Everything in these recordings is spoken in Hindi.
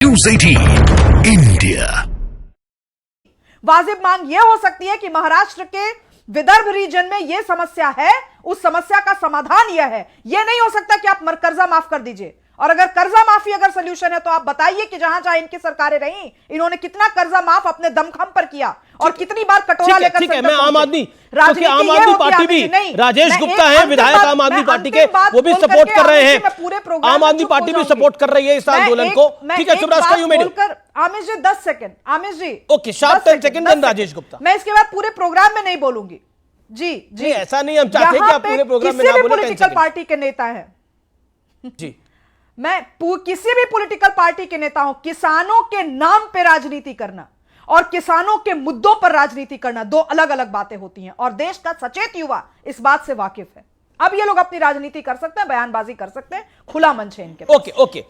News 18 India. वाजिब मांग यह हो सकती है कि महाराष्ट्र के विदर्भ रीजन में यह समस्या है, उस समस्या का समाधान यह है। यह नहीं हो सकता कि आप कर्जा माफ कर दीजिए, और अगर कर्जा माफी अगर सोल्यूशन है तो आप बताइए कि जहां जहां इनकी सरकारें रहीं इन्होंने कितना कर्जा माफ अपने दमखम पर किया और कितनी बार कटोरा लेकर ठीक है, मैं आम आदमी क्योंकि आम आदमी पार्टी भी राजेश गुप्ता है विधायक आम आदमी पार्टी के, वो भी सपोर्ट कर रहे हैं। आम आदमी पार्टी भी सपोर्ट कर रही है इस आंदोलन को। ठीक है, शुभराज का you made Aamir ji 10 second. Aamir ji okay, sharp 10 second then Rajesh Gupta. मैं इसके बाद पूरे प्रोग्राम में नहीं बोलूंगी। जी जी, ऐसा नहीं, हम चाहते हैं कि आप पूरे प्रोग्राम में ना बोलें। पॉलिटिकल पार्टी के नेता हैं जी, मैं किसी भी पॉलिटिकल पार्टी के नेता हूं, किसानों के नाम पे राजनीति करना और किसानों के मुद्दों पर राजनीति करना दो अलग अलग बातें होती हैं, और देश का सचेत युवा इस बात से वाकिफ है। अब ये लोग अपनी राजनीति कर सकते हैं, बयानबाजी कर सकते हैं, खुला मंच है इनके पास। ओके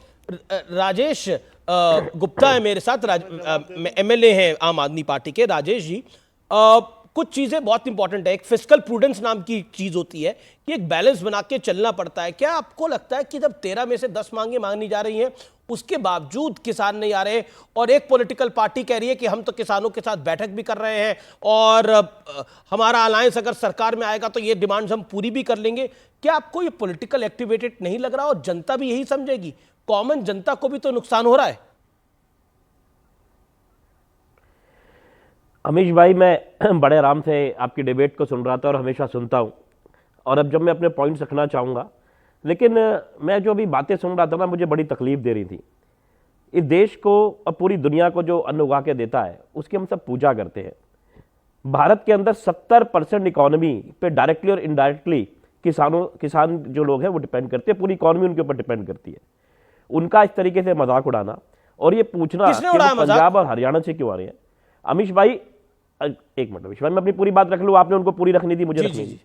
राजेश गुप्ता है मेरे साथ, एमएलए हैं आम आदमी पार्टी के। राजेश जी, कुछ चीजें बहुत इंपॉर्टेंट है। एक फिस्कल प्रूडेंस नाम की चीज होती है कि एक बैलेंस बना के चलना पड़ता है। क्या आपको लगता है कि जब 13 में से 10 मांगे मांगनी जा रही हैं, उसके बावजूद किसान नहीं आ रहे, और एक पॉलिटिकल पार्टी कह रही है कि हम तो किसानों के साथ बैठक भी कर रहे हैं और हमारा अलायंस अगर सरकार में आएगा तो ये डिमांड्स हम पूरी भी कर लेंगे, क्या आपको ये पॉलिटिकल एक्टिवेटेड नहीं लग रहा? और जनता भी यही समझेगी, कॉमन जनता को भी तो नुकसान हो रहा है। अमीश भाई, मैं बड़े आराम से आपकी डिबेट को सुन रहा था और हमेशा सुनता हूं, और अब जब मैं अपने पॉइंट्स रखना चाहूँगा, लेकिन मैं जो अभी बातें सुन रहा था ना, मुझे बड़ी तकलीफ दे रही थी। इस देश को और पूरी दुनिया को जो अन्न उगा के देता है उसकी हम सब पूजा करते हैं। भारत के अंदर 70% इकॉनमी पे डायरेक्टली और इनडायरेक्टली किसान जो लोग हैं वो डिपेंड करते हैं, पूरी इकॉनमी उनके ऊपर डिपेंड करती है। उनका इस तरीके से मजाक उड़ाना और ये पूछना कि वो पंजाब और हरियाणा से क्यों आ रहे हैं। अमीश भाई, एक मिनट अमीश भाई, मैं अपनी पूरी बात रख लूं, आपने उनको पूरी रखनी थी, मुझे रखनी थी।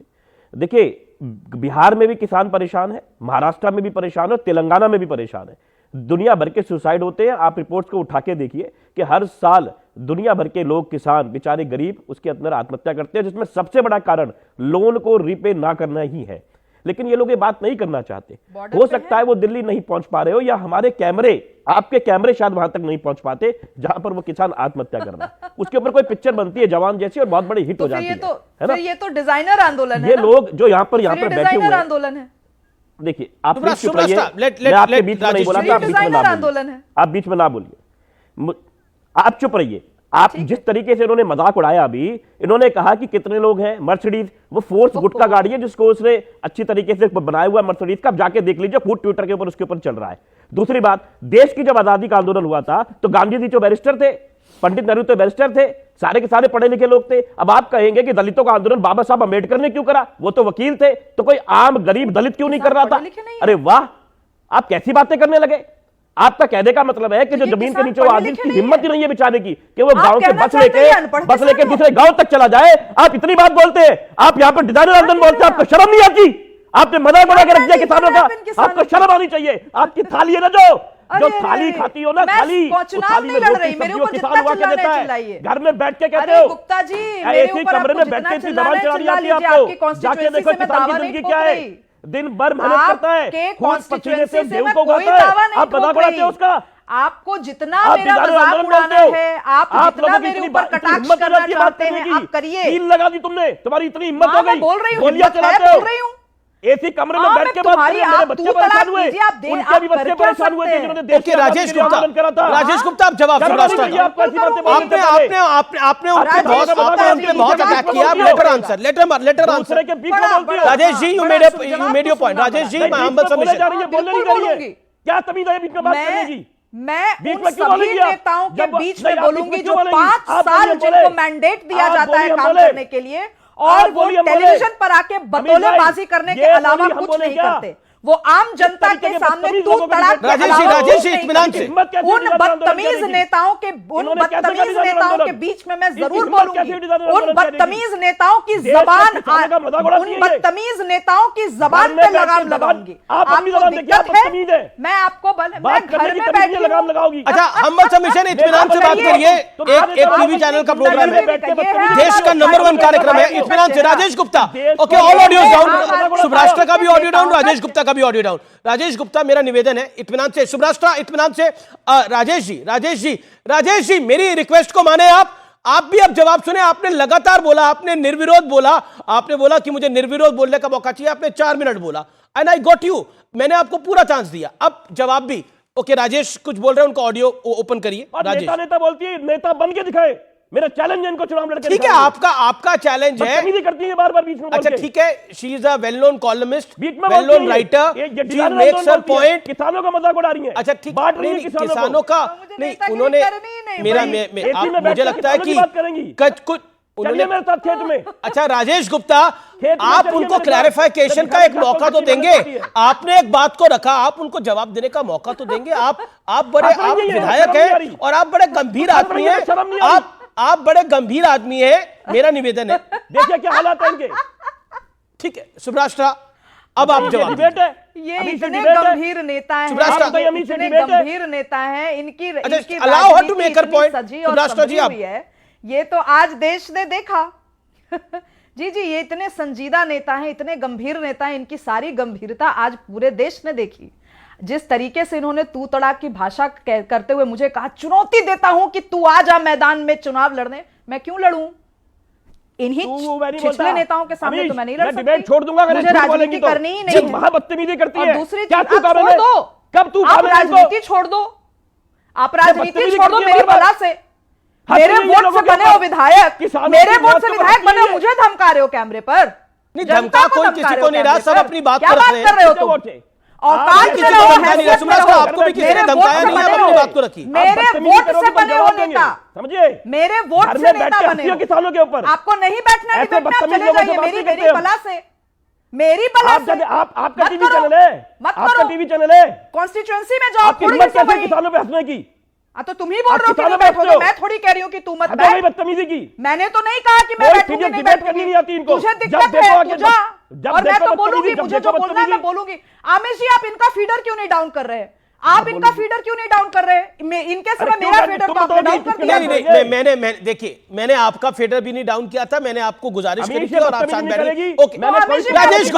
देखिए, बिहार में भी किसान परेशान है, महाराष्ट्र में भी परेशान है, तेलंगाना में भी परेशान है। दुनिया भर के सुसाइड होते हैं। आप रिपोर्ट्स को उठा के देखिए कि हर साल दुनिया भर के लोग, किसान बेचारे गरीब, उसके अंदर आत्महत्या करते हैं, जिसमें सबसे बड़ा कारण लोन को रीपे ना करना ही है। लेकिन ये लोग ये बात नहीं करना चाहते। हो सकता है वो दिल्ली नहीं पहुंच पा रहे हो, या हमारे कैमरे, आपके कैमरे शायद वहां तक नहीं पहुंच पाते जहां पर वो किसान आत्महत्या कर रहा है। उसके ऊपर कोई पिक्चर बनती है जवान जैसी और बहुत बड़ी हिट हो जाती है ना। ये तो डिजाइनर आंदोलन है। ये लोग जो यहाँ पर बैठे हुए हैं, आंदोलन है। देखिए, आप चुप रहिए, मैं आपके बीच में नहीं बोला था, आप बीच में ना बोलिए, आप चुप रहिए। आप जिस तरीके से इन्होंने मजाक उड़ाया, अभी इन्होंने कहा कि कितने लोग हैं, मर्सिडीज, वो फोर्स गुट का गाड़ी है जिसको उसने अच्छी तरीके से बनाया हुआ मर्सिडीज का, आप जाके देख लीजिए, खुद ट्विटर के ऊपर उसके ऊपर चल रहा है। दूसरी बात, देश की जब आजादी का आंदोलन हुआ था तो गांधी जी तो बैरिस्टर थे, पंडित नेहरू तो बैरिस्टर थे, सारे के सारे पढ़े लिखे लोग थे। अब आप कहेंगे कि दलितों का आंदोलन बाबा साहब अंबेडकर ने क्यों करा, वो तो वकील थे, तो कोई आम गरीब दलित क्यों नहीं कर रहा था? अरे वाह, आप कैसी बातें करने लगे। आपका कहने का मतलब है कि जो जमीन के नीचे वो आदमी की हिम्मत ही नहीं है बेचारे की कि वो गांव से बस लेके दूसरे गांव तक चला जाए। आप इतनी बात बोलते हैं, आप यहाँ पर डिजाइनर आंदोलन बोलते हैं, आपको शर्म नहीं आती? आपने मजाक बना के रख दिया किसानों का, आपको शर्म आनी चाहिए। आपकी थाली है ना, जो थाली खाती हो ना, थाली थाली में रोटी सब्जियों किसान हुआ के देता है, घर में बैठ के कहते हो गुप्ता जी, ऐसे कमरे में बैठ के इतनी दबाव चढ़ानी आती है आपको? जाके देखो किसान की जिंदगी क्या है, दिन भर मेहनत करता है, खून पसीने से गेहूं को उगाता है, आप मजाक उड़ाते हो उसका। आपको जितना मेरा मजाक उड़ाना है, आप जितना मेरे ऊपर कटाक्ष करना चाहते हैं, आप करिए। कील लगा दी तुमने, तुम्हारी इतनी हिम्मत हो गई, बोल रही हूं, गोलियां चलाते हो। एसी कमरे में बैठ के बात कर रहे हैं, मेरे बच्चे परेशान हुए, उनके भी बच्चे परेशान हुए थे जिन्होंने देश के राजेश गुप्ता आप जवाब आपने बहुत अटैक किया। लेटर आंसर के बीच में बोलती है। Rajesh ji, you made your point. Rajesh ji, मैं हम्बल सबमिशन, बोलने नहीं रही है, क्या तमीज है बीच में बात करने की? मैं उन सभी नेताओं के बीच में बोलूंगी जो 5 साल जिनको मैंडेट दिया जाता है काम करने के लिए, और वो टेलीविजन पर आके बतौलेबाजी करने के अलावा कुछ नहीं करते। वो आम जनता के सामने तू तड़ाक राजेश जी इत्मीनान से उन बदतमीज नेताओं के बीच में मैं जरूर बोलूंगी। उन बदतमीज नेताओं की जबान पे लगाम लगाऊंगी। आपको दिक्कत है, मैं आपको मैं घर में बैठी लगाम लगाओगी। अच्छा, हम्बल सबमिशन, इत्मीनान से बात करिए। एक टीवी चैनल का प्रोग्राम है, देश का नंबर 1 कार्यक्रम है, इत्मीनान से। Rajesh Gupta, okay, all audios down, Shubhrashtra का भी ऑडियो डाउन, राजेश गुप्ता का भी ऑडियो डाउन। राजेश गुप्ता, मेरा निवेदन है इत्मीनान से, शुभराष्ट्र इत्मीनान से। राजेश जी मेरी रिक्वेस्ट को माने आप भी अब जवाब सुने। आपने लगातार बोला, आपने निर्विरोध बोला, आपने बोला कि मुझे निर्विरोध बोलने का मौका चाहिए, आपने 4 मिनट बोला एंड आई गॉट यू, मैंने आपको पूरा चांस दिया, अब जवाब भी। ओके, राजेश कुछ बोल रहे हैं, उनको ऑडियो ओपन करिए। नेता बोलती है, नेता बन के दिखाए, मेरा चैलेंज है इनको चुनाव लड़के। ठीक है, आपका चैलेंज है, करती है बार-बार बीच में। अच्छा ठीक है, she is a well known columnist, बीच में well known writer, she makes her point. किसानों का मजाक उड़ा रही है। अच्छा ठीक, बांट रही है किसानों का नहीं, उन्होंने मुझे लगता है कि कुछ उन्होंने मेरे साथ खेत में। अच्छा राजेश गुप्ता, आप उनको क्लैरिफिकेशन का एक मौका तो देंगे, आपने एक बात को रखा, आप उनको जवाब देने का मौका तो देंगे। आप विधायक हैं और आप बड़े गंभीर आदमी हैं, आप बड़े गंभीर आदमी हैं, मेरा निवेदन है। देखिए क्या हालात है इनके। ठीक है शुभराष्ट्र, अब आप जवाब। ये इतने गंभीर नेता हैं, इतने गंभीर नेता हैं, इनकी allow her to make her point. Shubhrashtra ji, आप ये तो आज देश ने देखा। जी ये इतने संजीदा नेता हैं, इतने गंभीर नेता हैं, इनकी सारी गंभीरता आज पूरे देश ने देखी। जिस तरीके से इन्होंने तू तड़ाक की भाषा करते हुए मुझे कहा, चुनौती देता हूं कि तू आ जा मैदान में चुनाव लड़ने। मैं क्यों लड़ूं? इन्हीं छिछले नेताओं के सामने तो मैं नहीं लड़ सकती। डिबेट छोड़ दूंगा, मुझे राजनीति करनी ही नहीं है। बदतमीजी करती है। और दूसरी चीज, आप राजनीति छोड़ दो, आप राजनीति छोड़ दो मेरी बला से। मेरे वोट से बने हो विधायक, मेरे वोट से विधायक बने हो, मुझे धमका रहे हो कैमरे पर। नहीं, धमका कोई किसी को नहीं रहा, सब अपनी बात कर रहे हो तुम। और आपको भी किसी ने धमकाया नहीं, आप अपनी बात को रखी। मेरे वोट से बने हो नेता, समझिए, मेरे वोट से नेता बने हो। किसानों के ऊपर आपको नहीं बैठना, चले जाइए मेरी बला से, मेरी बला से। आपका टीवी चैनल है, आपका टीवी चैनल है, कॉन्स्टिट्यूएंसी में जाओ। किसानों पे हंसने की तो तुम ही बोल रहे हो कि नहीं बैठोगे, मैं थोड़ी कह रही हूं कि तू मत बैठ। बदतमीजी की मैंने तो नहीं कहा कि मैं बैठूंगी, नहीं बैठूंगी। नहीं आती इनको, तुझे दिक्कत है, और मैं तो बोलूंगी, मुझे जो बोलना है मैं बोलूंगी। आमिर जी, आप इनका फीडर क्यों नहीं डाउन कर रहे हैं? आप इनका फीडर क्यों नहीं डाउन कर रहे हैं? इनके समय मेरा फीडर तो आपने डाउन कर दिया। नहीं, देखिए मैंने आपका फीडर भी नहीं डाउन किया था, मैंने आपको गुजारिश करी थी और आप शांत बैठे। ओके, राजेश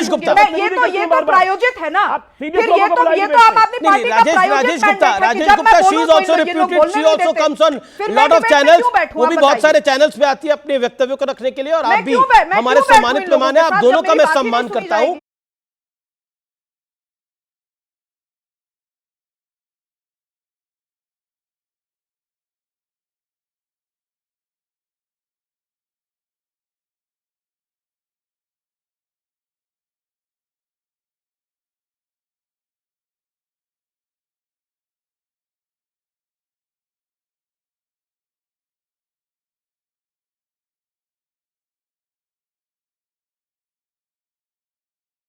गुप्ता, ये तो प्रायोजित है ना, फिर ये तो आम आदमी पार्टी का Rajesh Gupta, she is also reputed, she also comes on lot of channels, वो भी बहुत सारे चैनल्स पे आती है अपने वक्तव्यों को रखने के लिए, और आप भी हमारे सम्मानित मेहमान हैं, आप दोनों का मैं सम्मान करता हूं।